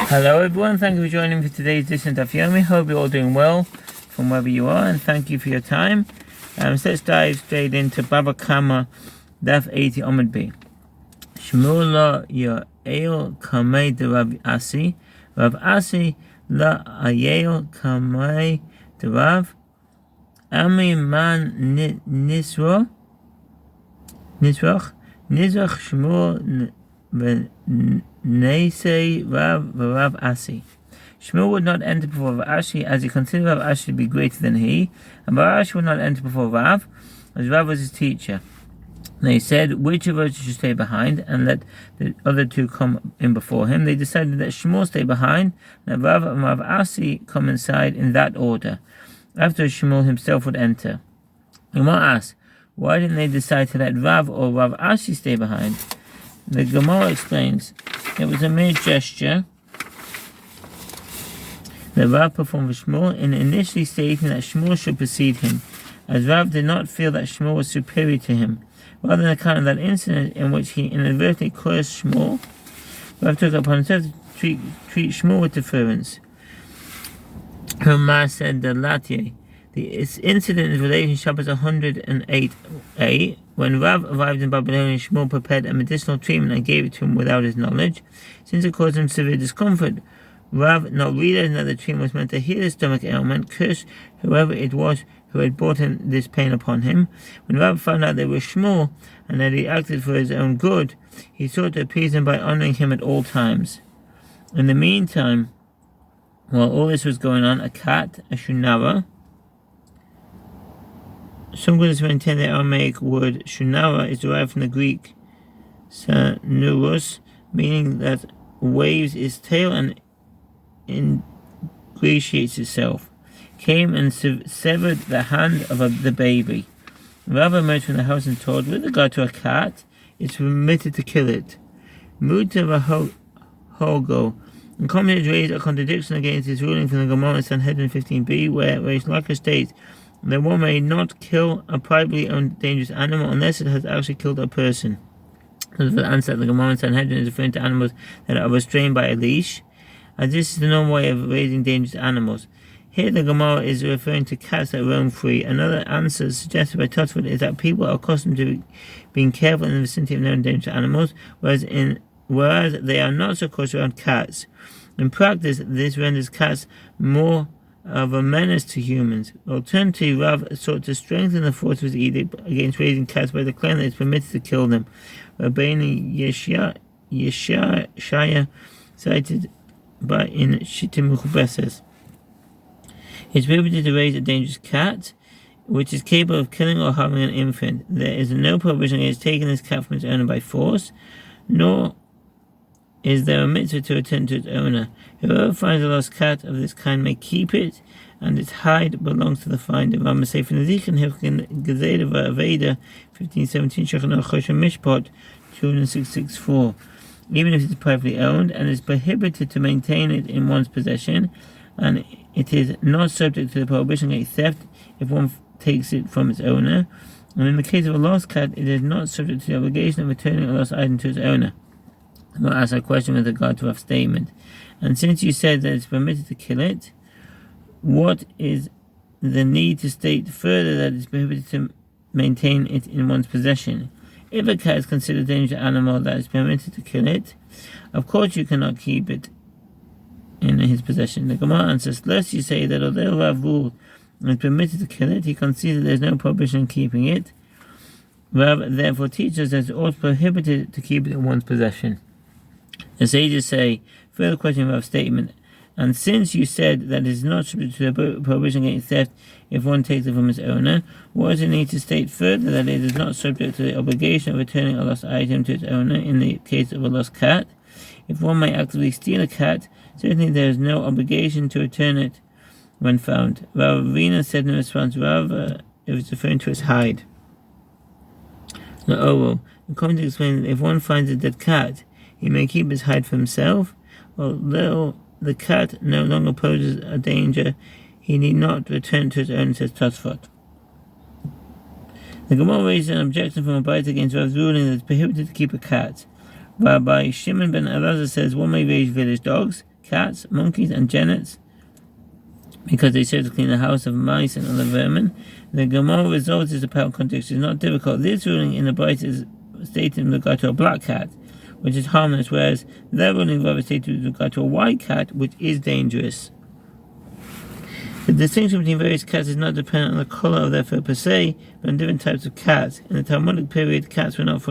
Hello everyone, thank you for joining me for today's edition of Daf Yomi. Hope you're all doing well from wherever you are, and thank you for your time. So let's dive straight into Bava Kamma Daf 80 Omid B. Shmuel la Yael kamei de Rav Asi. Rav Asi la Yael kamei de Rav. Ami man Nisrach Shmuel Neisei Rav Asi. Shmuel would not enter before Rav Ashi, as he considered Rav Ashi to be greater than he, and Rav Ashi would not enter before Rav, as Rav was his teacher. They said, which of us should stay behind, and let the other two come in before him. They decided that Shmuel stay behind, and that Rav and Rav Asi come inside in that order. After Shmuel himself would enter. Gemara asked, why didn't they decide to let Rav or Rav Ashi stay behind? The Gemara explains, it was a mere gesture that Rav performed for Shmuel in initially stating that Shmuel should precede him, as Rav did not feel that Shmuel was superior to him. Rather than account of that incident in which he inadvertently cursed Shmuel, Rav took upon himself to treat Shmuel with deference. Umar said the Latye. The incident is related to Shabbos 108a, when Rav arrived in Babylon, Shmuel prepared a medicinal treatment and gave it to him without his knowledge. Since it caused him severe discomfort, Rav, not realizing that the treatment was meant to heal his stomach ailment, cursed whoever it was who had brought this pain upon him. When Rav found out they were Shmuel, and that he acted for his own good, he sought to appease him by honoring him at all times. In the meantime, while all this was going on, a cat, a shunara, some scholars maintain the Aramaic word shunara is derived from the Greek sanurus, meaning that waves its tail and ingratiates itself, came and severed the hand of the baby. Rav emerged from the house and told, with regard to a cat, it's permitted to kill it. Muta Hogo. And commentators raised a contradiction against his ruling from the Gemara in Sanhedrin 15b, where Reish Lakish states that one may not kill a privately owned dangerous animal unless it has actually killed a person. So the answer that the Gemara in Sanhedrin is referring to animals that are restrained by a leash, as this is the normal way of raising dangerous animals. Here the Gemara is referring to cats that roam free. Another answer suggested by Tosfot is that people are accustomed to being careful in the vicinity of known dangerous animals, whereas they are not so cautious around cats. In practice, this renders cats more of a menace to humans. Alternatively, Rav sought to strengthen the force of his edict against raising cats by declaring that it's permitted to kill them. Rabbeinu Yeshaya cited by in Shittim Mechubeses. It's prohibited to raise a dangerous cat, which is capable of killing or harming an infant. There is no prohibition against taking this cat from its owner by force, nor is there a mitzvah to return to its owner. Whoever finds a lost cat of this kind may keep it, and its hide belongs to the finder. Rama Sefer Nezikin Hilkin Gezeda Aveda 1517 Shechan Choshen Mishpot 2664. Even if it is privately owned and is prohibited to maintain it in one's possession, and it is not subject to the prohibition against theft if one takes it from its owner, and in the case of a lost cat, it is not subject to the obligation of returning a lost item to its owner. I'm going to ask a question with regard to our statement. And since you said that it's permitted to kill it, what is the need to state further that it's prohibited to maintain it in one's possession? If a cat is considered a dangerous animal that is permitted to kill it, of course you cannot keep it in his possession. The Gemara answers, lest you say that although Rav ruled and is permitted to kill it, he concedes that there is no prohibition in keeping it. Rav therefore teaches that it's also prohibited to keep it in one's possession. The sages say, further question of statement, and since you said that it is not subject to the prohibition against theft if one takes it from its owner, what does it need to state further that it is not subject to the obligation of returning a lost item to its owner in the case of a lost cat? If one may actively steal a cat, certainly there is no obligation to return it when found. Rav Rina said in response, it was referring to its hide. The comment explains that if one finds a dead cat, he may keep his hide for himself, although the cat no longer poses a danger, he need not return to his owner, says Tosfot. The Gemara raises an objection from a bite against Rav's ruling that it's prohibited to keep a cat. Rabbi Shimon ben Elazar says one may raise village dogs, cats, monkeys, and genets, because they serve to clean the house of mice and other vermin. The Gemara resolves this apparent contradiction. It's not difficult. This ruling in the Brite is stated in regard to a black cat, which is harmless, whereas their ruling rather stated with regard to a white cat, which is dangerous. The distinction between various cats is not dependent on the colour of their fur per se, but on different types of cats. In the Talmudic period, cats were not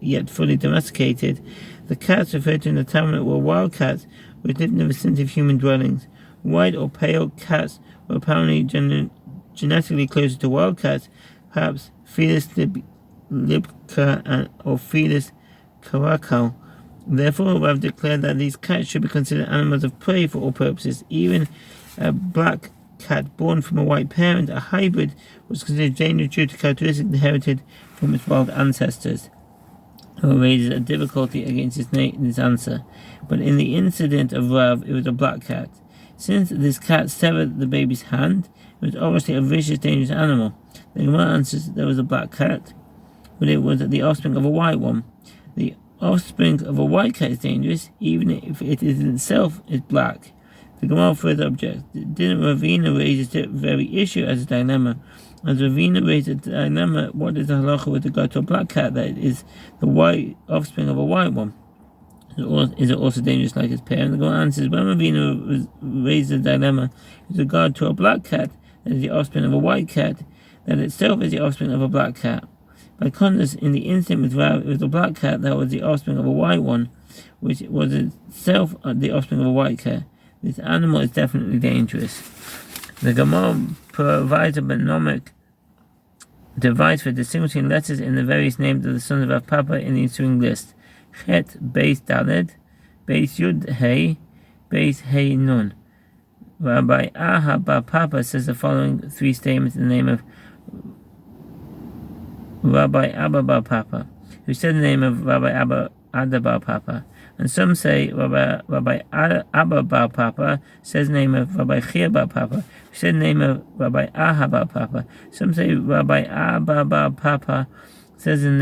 yet fully domesticated. The cats referred to in the Talmud were wild cats, which lived in the vicinity of human dwellings. White or pale cats were apparently genetically closer to wild cats, perhaps Felis libca or Felis caracal. Therefore, Rav declared that these cats should be considered animals of prey for all purposes. Even a black cat born from a white parent, a hybrid, was considered dangerous due to characteristics inherited from its wild ancestors. It raises a difficulty against its answer. But in the incident of Rav, it was a black cat. Since this cat severed the baby's hand, it was obviously a vicious, dangerous animal. The Gemara answers that there was a black cat, but it was the offspring of a white one. The offspring of a white cat is dangerous, even if it is itself is black. The Gemara further objects. Didn't Ravina raise this very issue as a dilemma? As Ravina raised a dilemma, what is the halacha with regard to a black cat that is the white offspring of a white one? Is it also dangerous like its parent? The Gemara answers, when Ravina raised a dilemma with regard to a black cat that is the offspring of a white cat, that itself is the offspring of a black cat. By contrast, in the incident with Rav, it was the black cat that was the offspring of a white one, which was itself the offspring of a white cat. This animal is definitely dangerous. The Gemara provides a mnemonic device for distinguishing letters in the various names of the sons of Rav Papa in the ensuing list. Chet, Beis Daled, Beis Yud Hey, Beis Hey Nun. Rabbi Aha Bar Papa says the following three statements in the name of Rabbi Abba Bar Papa, who said the name of Rabbi Ada Bar Papa. And some say Rabbi Abba Bar Papa says the name of Rabbi Chia Bar Papa, who said the name of Rabbi Aha Bar Papa. Some say Rabbi Abba Bar Papa says them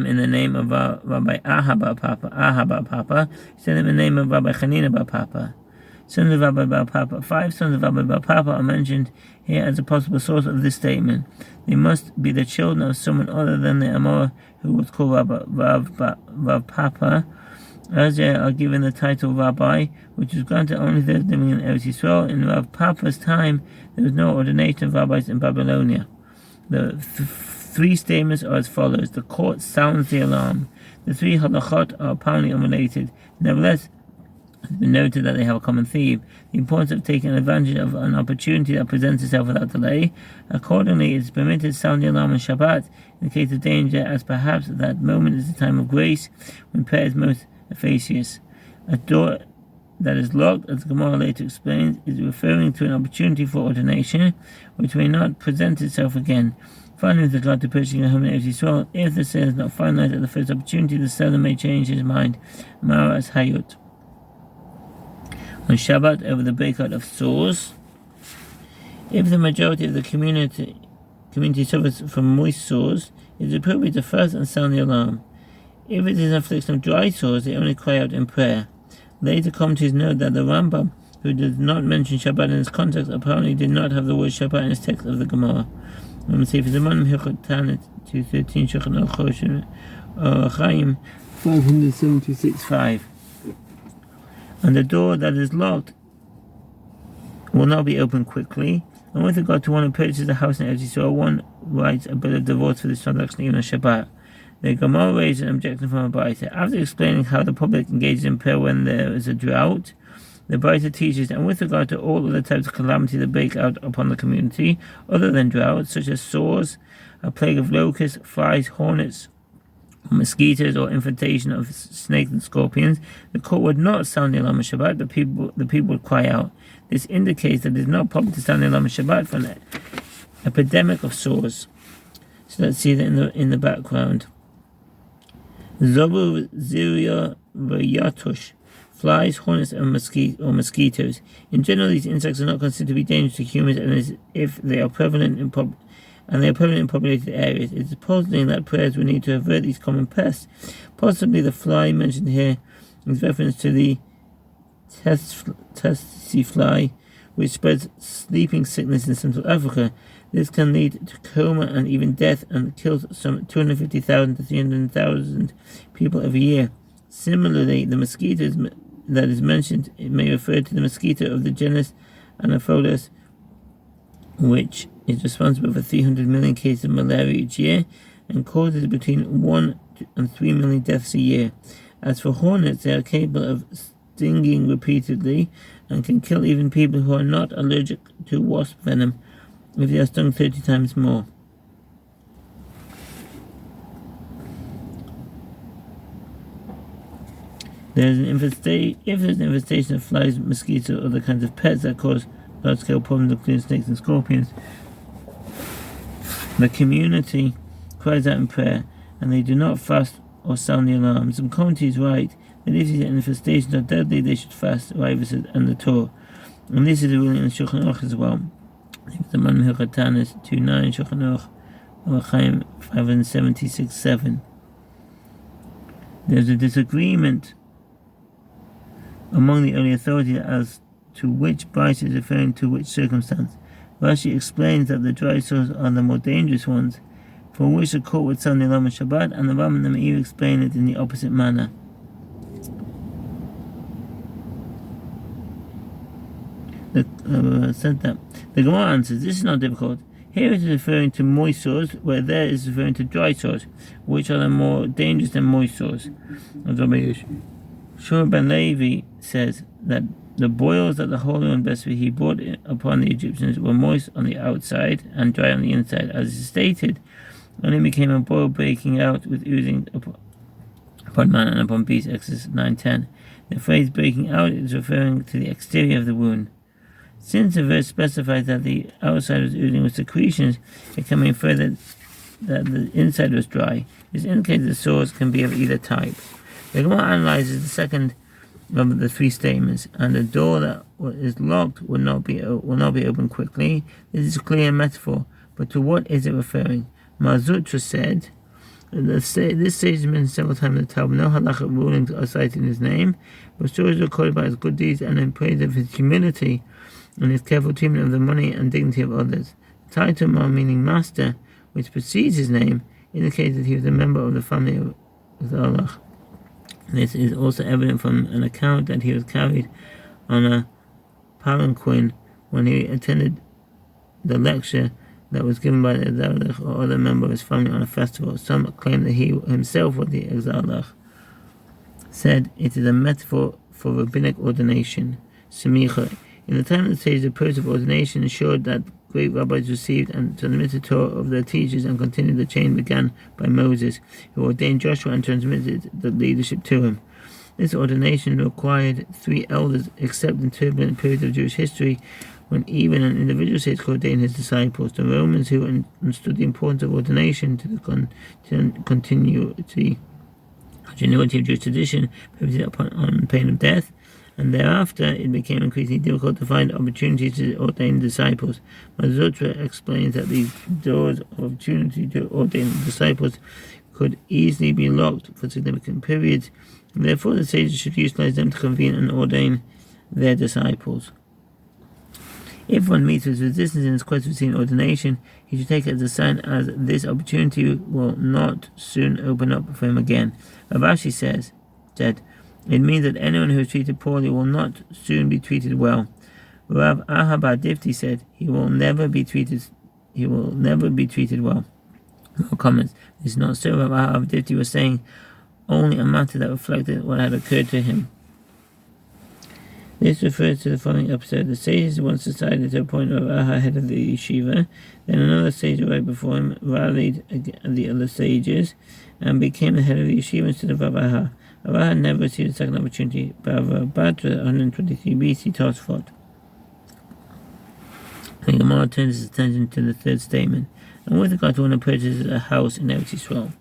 in the name of Rabbi Aha Bar Papa, who said them in the name of Rabbi Chanina Bar Papa. Sons of Rabbi Bar Papa. 5 sons of Rabbi Bar Papa are mentioned here as a possible source of this statement. They must be the children of someone other than the Amor who was called Rav Papa. As they are given the title Rabbi, which was granted only to those living in Eretz Yisrael. In Rav Papa's time, there was no ordination of rabbis in Babylonia. The 3 statements are as follows. The court sounds the alarm. The 3 halachot are apparently unrelated. Nevertheless, it has been noted that they have a common theme: the importance of taking advantage of an opportunity that presents itself without delay. Accordingly, it is permitted to sound the alarm on Shabbat in the case of danger, as perhaps that moment is the time of grace when prayer is most efficacious. A door that is locked, as the Gemara later explains, is referring to an opportunity for ordination, which may not present itself again. Finally, with regard to purchasing a home in Eretz Yisrael, if the sale is not finalized at the first opportunity, the seller may change his mind. Mara as Hayut. On Shabbat, over the breakout of sores, if the majority of the community suffers from moist sores, it is appropriate to first and sound the alarm. If it is an affliction of dry sores, they only cry out in prayer. Later commentators note that the Rambam, who does not mention Shabbat in this context, apparently did not have the word Shabbat in his text of the Gemara. Let me see if it's a man Hilchot Tanit 213 Shulchan Aruch Chaim 576-5. And the door that is locked will not be opened quickly. And with regard to one who purchases a house in Eretz Yisrael, one writes a bill of divorce for this transaction even on Shabbat. The Gemara raises an objection from a Braita. After explaining how the public engages in prayer when there is a drought, the Braita teaches, and with regard to all other types of calamity that break out upon the community, other than drought, such as sores, a plague of locusts, flies, hornets, mosquitoes, or infestation of snakes and scorpions, the court would not sound the alarm on Shabbat. The people would cry out. This indicates that it is not proper to sound the alarm on Shabbat for an epidemic of sores. So let's see that in the background. Zobu ziria v'yatush, flies, hornets, and mosquitoes. In general, these insects are not considered to be dangerous to humans, and if they are prevalent in populated areas. It is puzzling that prayers would need to avert these common pests. Possibly the fly mentioned here is reference to the tsetse fly, which spreads sleeping sickness in Central Africa. This can lead to coma and even death and kills some 250,000 to 300,000 people every year. Similarly, the mosquito that is mentioned, it may refer to the mosquito of the genus Anopheles, which is responsible for 300 million cases of malaria each year and causes between 1 and 3 million deaths a year. As for hornets, they are capable of stinging repeatedly and can kill even people who are not allergic to wasp venom if they are stung 30 times more. If there's an infestation of flies, mosquitoes, or other kinds of pests that cause large-scale problems, including snakes and scorpions, the community cries out in prayer, and they do not fast or sound the alarm. Some commentaries write that if these infestations are deadly, they should fast, Rav says, and the Torah. And this is a ruling in the Shulchan Aruch as well. The Man Hilchot Tanis 2.9, Shulchan Aruch, Orach Chaim 576.7. There's a disagreement among the early authorities as to which Bryce is referring to which circumstance. Rashi explains that the dry sores are the more dangerous ones, for which the court would sound the alarm on Shabbat, and the Rambam and the Meir explain it in the opposite manner. The Gemara answers, this is not difficult. Here it is referring to moist sores, where there is referring to dry sores, which are the more dangerous than moist sores. Shur ben Levi says that the boils that the Holy One he brought upon the Egyptians were moist on the outside and dry on the inside, as is stated, and it became a boil breaking out with oozing upon man and upon beast, Exodus 9:10. The phrase breaking out is referring to the exterior of the wound. Since the verse specifies that the outside was oozing with secretions, it can be inferred that the inside was dry. This indicates the sores can be of either type. The Gemara analyzes the second of the three statements, and the door that is locked will not be opened quickly. This is a clear metaphor, but to what is it referring? Mazutra said, this sage is mentioned several times in the Talmud. No halachic rulings are cited in his name, but stories recorded about his good deeds and in praise of his humility and his careful treatment of the money and dignity of others. The title Ma, meaning master, which precedes his name, indicates that he was a member of the family of Allah. This is also evident from an account that he was carried on a palanquin when he attended the lecture that was given by the Exalach or other member of his family on a festival. Some claim that he himself was the Exalach. Said it is a metaphor for rabbinic ordination. Semicha. In the time of the sage, the process of ordination ensured that great rabbis received and transmitted the Torah of their teachers, and continued the chain began by Moses, who ordained Joshua and transmitted the leadership to him. This ordination required 3 elders, except in turbulent periods of Jewish history, when even an individual sage could ordain his disciples. The Romans, who understood the importance of ordination to the continuity of Jewish tradition, prohibited on pain of death, and thereafter it became increasingly difficult to find opportunities to ordain disciples. Mazutra explains that these doors of opportunity to ordain disciples could easily be locked for significant periods, and therefore the sages should utilize them to convene and ordain their disciples. If one meets with resistance in his quest for seeing ordination, he should take it as a sign as this opportunity will not soon open up for him again. Ravashi said, it means that anyone who is treated poorly will not soon be treated well. Rav Aha bar Difti said he will never be treated well. No comments. This is not so. Rav Aha bar Difti was saying only a matter that reflected what had occurred to him. This refers to the following episode. The sages once decided to appoint Rav Aha head of the yeshiva. Then another sage right before him rallied the other sages and became the head of the yeshiva instead of Rav Aha. Rav Aha never received a second opportunity. Bava Batra 123 BC Tosfot. The Gemara turns its attention to the third statement. And with regard to one who purchases a house in Eretz Yisrael.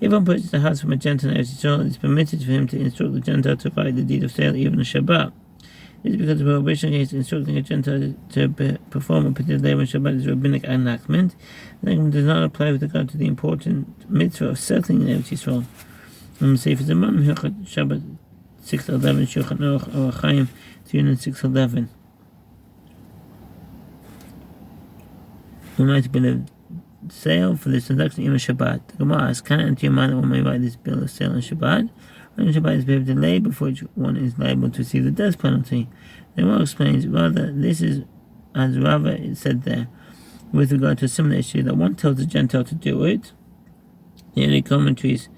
If one purchases a house from a Gentile in Eretz Yisrael, it is permitted for him to instruct the Gentile to write the deed of sale even on Shabbat. This is because the prohibition against instructing a Gentile to perform a particular labor on Shabbat is a rabbinic enactment. The enactment does not apply with regard to the important mitzvah of settling in Eretz Yisrael. Sefer Zaman Hilchot Shabbat 611, Shulchan Aruch Orach Chaim 30611. We might build a sale for this transaction in Shabbat. The Gemara asks, can it enter your mind that one may write this bill of sale on Shabbat? When Shabbat is a bit of delay before which one is liable to receive the death penalty. The Gemara explains, rather, this is as Rava said there, with regard to a similar issue, that one tells the Gentile to do it. The early commentaries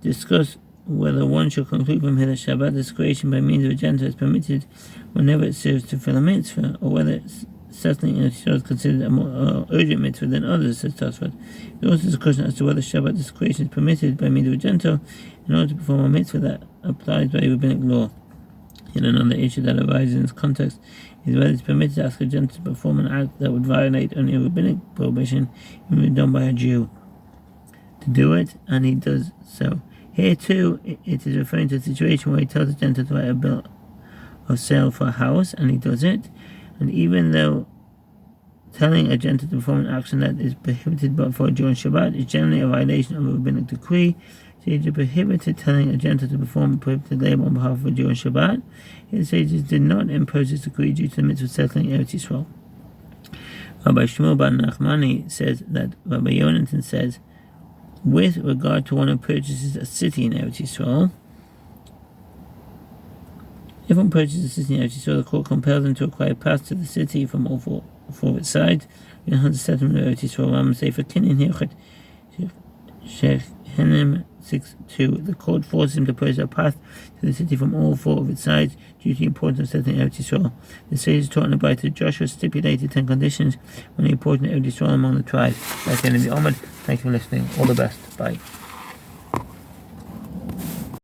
discuss whether one should conclude from here that Shabbat discretion by means of a Gentile is permitted whenever it serves to fill a mitzvah, or whether it's settling in a Torah is considered a more urgent mitzvah than others, says Tosfot. There also is a question as to whether Shabbat discretion is permitted by means of a Gentile in order to perform a mitzvah that applies by rabbinic law. Yet another issue that arises in this context is whether it's permitted to ask a Gentile to perform an act that would violate only a rabbinic prohibition when it's done by a Jew to do it, and he does so. Here too, it is referring to a situation where he tells a Gentile to write a bill of sale for a house, and he does it. And even though telling a Gentile to perform an action that is prohibited but for a Jew on Shabbat is generally a violation of a rabbinic decree, sages prohibited telling a Gentile to perform a prohibited labor on behalf of a Jew on Shabbat. His sages did not impose this decree due to the mitzvah of settling Eretz Yisrael. Rabbi Shmuel bar Nachmani says that Rabbi Yonatan says, with regard to one who purchases a city in Eretz Yisrael, if one purchases a city in Eretz Yisrael, the court compels them to acquire pass to the city from all four of its sides. In the settlement of Eretz Yisrael, Rambam say for Kinin Hilchet Sheikh Henem 6:2, the court forces him to purchase a path to the city from all four of its sides due to the importance of settling Eretz Yisrael. The sages taught in the Bible that Joshua stipulated 10 conditions when he apportioned Eretz Yisrael among the tribes. That's the end of the Omid. Thank you for listening. All the best. Bye.